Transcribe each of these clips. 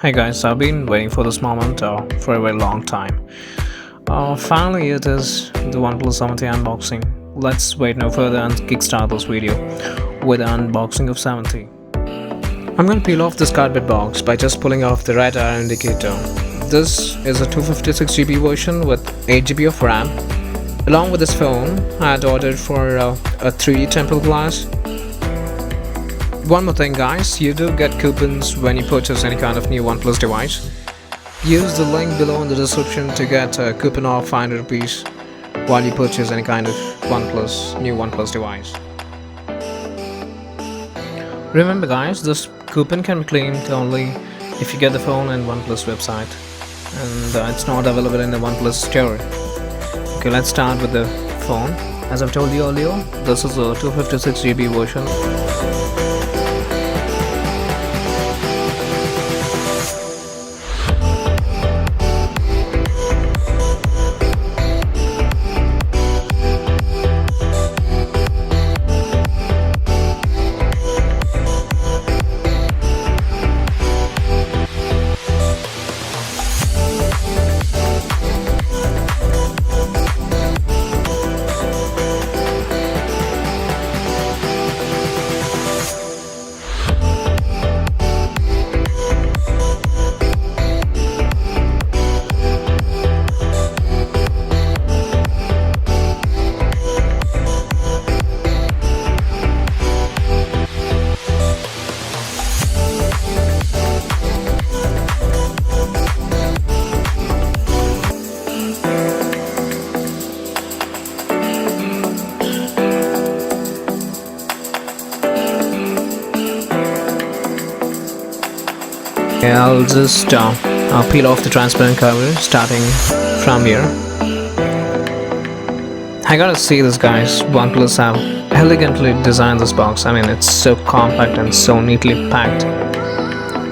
Hey guys, I've been waiting for this moment for a very long time. Finally, it is the OnePlus 70 unboxing. Let's wait no further and kickstart this video with an unboxing of 70. I'm going to peel off this cardboard box by just pulling off the red arrow indicator. This is a 256GB version with 8GB of RAM. Along with this phone, I had ordered for a 3D temple glass. One more thing guys, you do get coupons when you purchase any kind of new OnePlus device. Use the link below in the description to get a coupon of 500 rupees while you purchase any kind of new OnePlus device. Remember guys, this coupon can be claimed only if you get the phone in OnePlus website, and it's not available in the OnePlus store. Okay, let's start with the phone. As I've told you earlier, this is a 256GB version. Yeah, I'll just peel off the transparent cover starting from here. I gotta say this guys, OnePlus have elegantly designed this box. I mean, it's so compact and so neatly packed.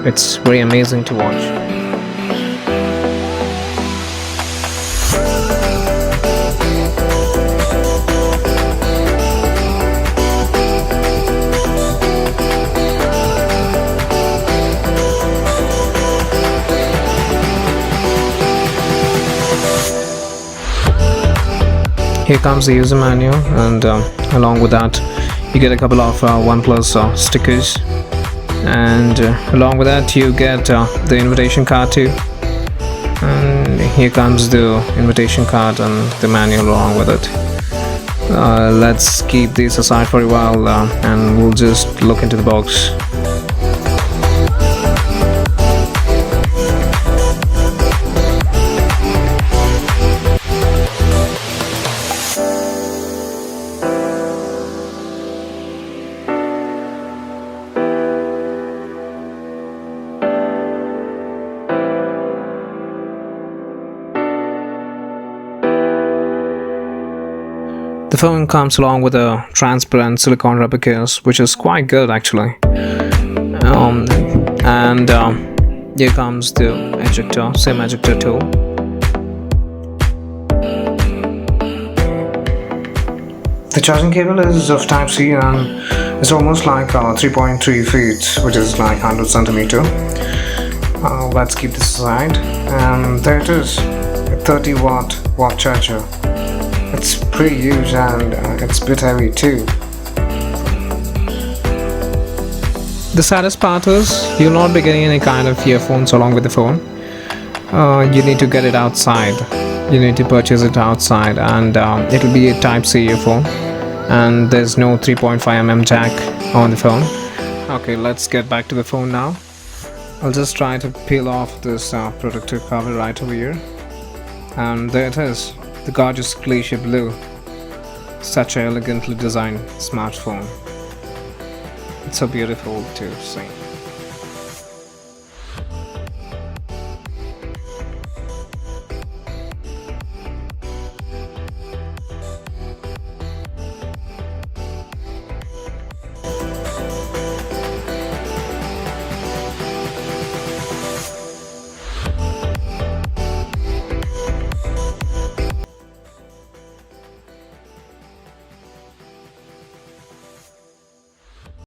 It's very amazing to watch. Here comes the user manual, and along with that you get a couple of OnePlus stickers, and along with that you get the invitation card too, and here comes the invitation card and the manual along with it. Let's keep these aside for a while and we'll just look into the box. The phone comes along with a transparent silicone rubber case, which is quite good actually. And here comes the SIM ejector tool. The charging cable is of Type-C and it's almost like 3.3 feet, which is like 100 centimeter. Let's keep this aside, and there it is, a 30 watt charger. It's pretty huge and it's a bit heavy too. The saddest part is you'll not be getting any kind of earphones along with the phone. You need to get it outside. You need to purchase it outside, and it'll be a Type-C earphone, and there's no 3.5mm jack on the phone. Okay, let's get back to the phone now. I'll just try to peel off this protective cover right over here, and there it is. The gorgeous glacier blue. Such an elegantly designed smartphone. It's so beautiful to see.